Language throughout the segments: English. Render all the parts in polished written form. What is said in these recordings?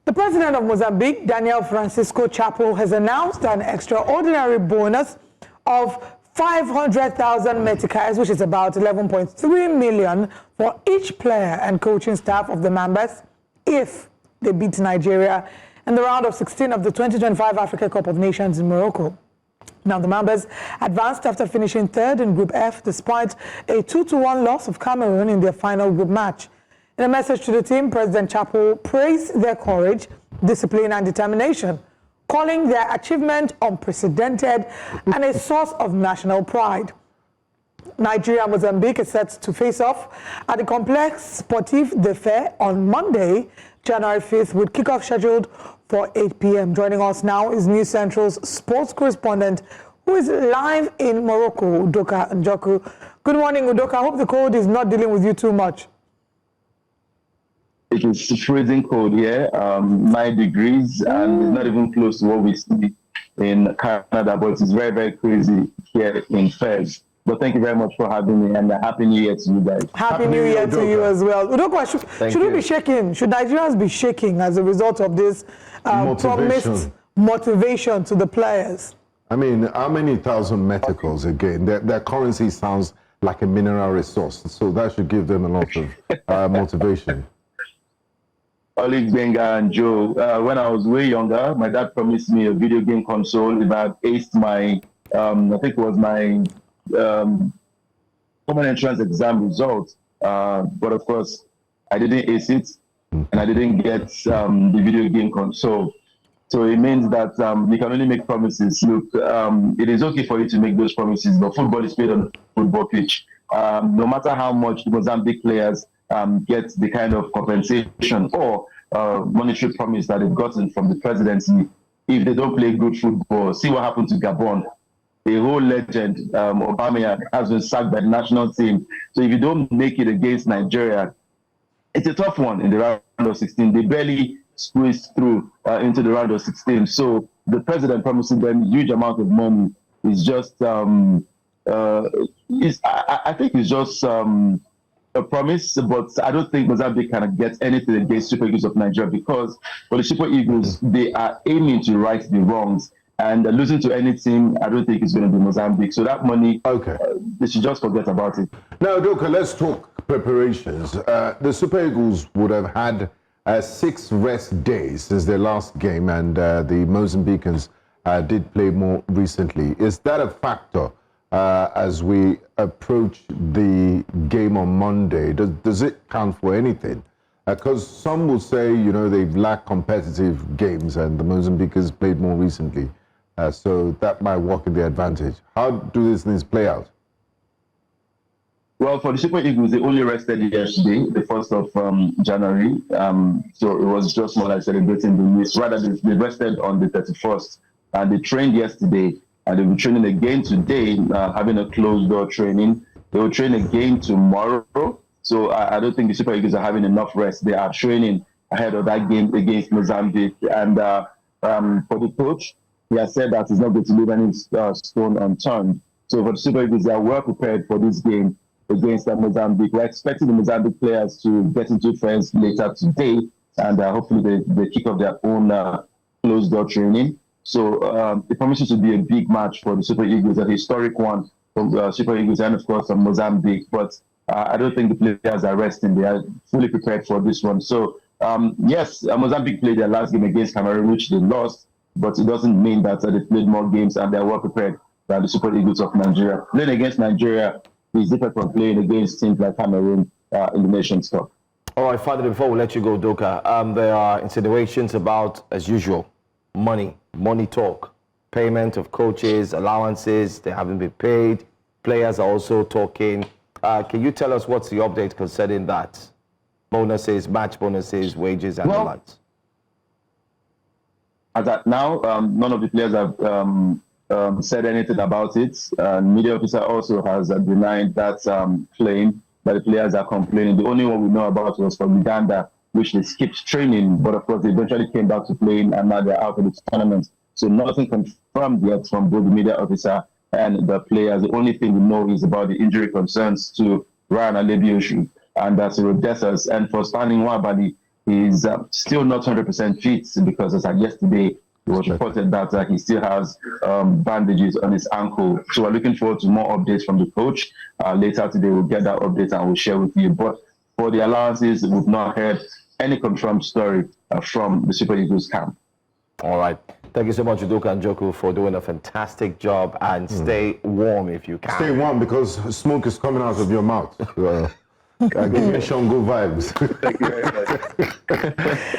The president of Mozambique, Daniel Francisco Chapo, has announced an extraordinary bonus of 500,000 meticais, which is about 11.3 million for each player and coaching staff of the Mambas if they beat Nigeria in the round of 16 of the 2025 Africa Cup of Nations in Morocco. Now, the Mambas advanced after finishing third in Group F despite a 2-1 loss of Cameroon in their final group match. In a message to the team, President Chapo praised their courage, discipline and determination, calling their achievement unprecedented and a source of national pride. Nigeria and Mozambique is set to face off at the Complex Sportif de Fe on Monday, January 5th, with kickoff scheduled for 8 p.m. Joining us now is News Central's sports correspondent who is live in Morocco, Udoka Njoku. Good morning, Udoka. I hope the cold is not dealing with you too much. It is freezing cold here, 9 degrees, and it's not even close to what we see in Canada, but it's very, very crazy here in Fez. But thank you very much for having me, and Happy New Year to you guys. Happy New Year to you as well. Udoka, should we be shaking? Should Nigerians be shaking as a result of this promised motivation to the players? I mean, how many thousand meticals again? Their currency sounds like a mineral resource, so that should give them a lot of motivation. Oli Benga and Joe, when I was way younger, my dad promised me a video game console if I had aced my, I think it was my common entrance exam result. But of course, I didn't ace it, and I didn't get the video game console. So it means that you can only make promises. Look, it is okay for you to make those promises, but football is played on a football pitch. No matter how much the Mozambique players get the kind of compensation or monetary promise that they've gotten from the presidency, if they don't play good football. See what happened to Gabon. A whole legend, Obama, has been sacked by the national team. So if you don't make it against Nigeria, it's a tough one in the round of 16. They barely squeezed through into the round of 16. So the president promising them huge amount of money is just, I think it's just a promise, but I don't think Mozambique can get anything against Super Eagles of Nigeria, because for the Super Eagles, they are aiming to right the wrongs, and losing to any team, I don't think it's going to be Mozambique. So that money, they should just forget about it. Now, Udoka, let's talk preparations. The Super Eagles would have had 6 rest days since their last game, and the Mozambicans did play more recently. Is that a factor as we approach the game on Monday? Does it count for anything? Because some will say, you know, they've lacked competitive games and the Mozambicans played more recently. So that might work in their advantage. How do these things play out? Well, for the Super Eagles, they only rested yesterday, the 1st of January. So it was just more like celebrating the news. Rather, they rested on the 31st. And they trained yesterday. And they'll be training again today, having a closed-door training. They will train again tomorrow. So I don't think the Super Eagles are having enough rest. They are training ahead of that game against Mozambique. And for the coach, he has said that he's not going to leave any stone unturned. So for the Super Eagles, they are well prepared for this game against Mozambique. We're expecting the Mozambique players to get into friends later today, and hopefully they kick off their own closed-door training. So it promises to be a big match for the Super Eagles, a historic one for Super Eagles and, of course, Mozambique. But I don't think the players are resting. They are fully prepared for this one. So, yes, Mozambique played their last game against Cameroon, which they lost, but it doesn't mean that they played more games and they're well prepared than the Super Eagles of Nigeria. Playing against Nigeria is different from playing against teams like Cameroon in the Nations Cup. All right, Father, before we let you go, Udoka, there are insinuations about, as usual, money talk, payment of coaches, allowances, they haven't been paid. Players are also talking. Can you tell us what's the update concerning that? Bonuses, match bonuses, wages, and the likes. As at now, none of the players have said anything about it. Media officer also has denied that claim that the players are complaining. The only one we know about was from Uganda, which they skipped training, but of course they eventually came back to playing, and now they're out of the tournament. So nothing confirmed yet from both the media officer and the players. The only thing we know is about the injury concerns to Ryan Alebioshu and Cyril Dessers. And for Stanley Nwabali, He's still not 100% fit because as of yesterday, it was reported that he still has bandages on his ankle. So we're looking forward to more updates from the coach. Later today, we'll get that update and we'll share with you. But for the allowances, we've not heard any confirmed story from the Super Eagles camp. All right. Thank you so much, Udoka and Njoku, for doing a fantastic job, and stay warm if you can. Stay warm because smoke is coming out of your mouth. Give me Shango vibes. Thank you very much.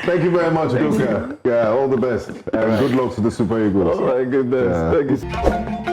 Thank you very much, Udoka. Yeah, all the best. And good luck to the Super Eagles. Oh my goodness. Thank you.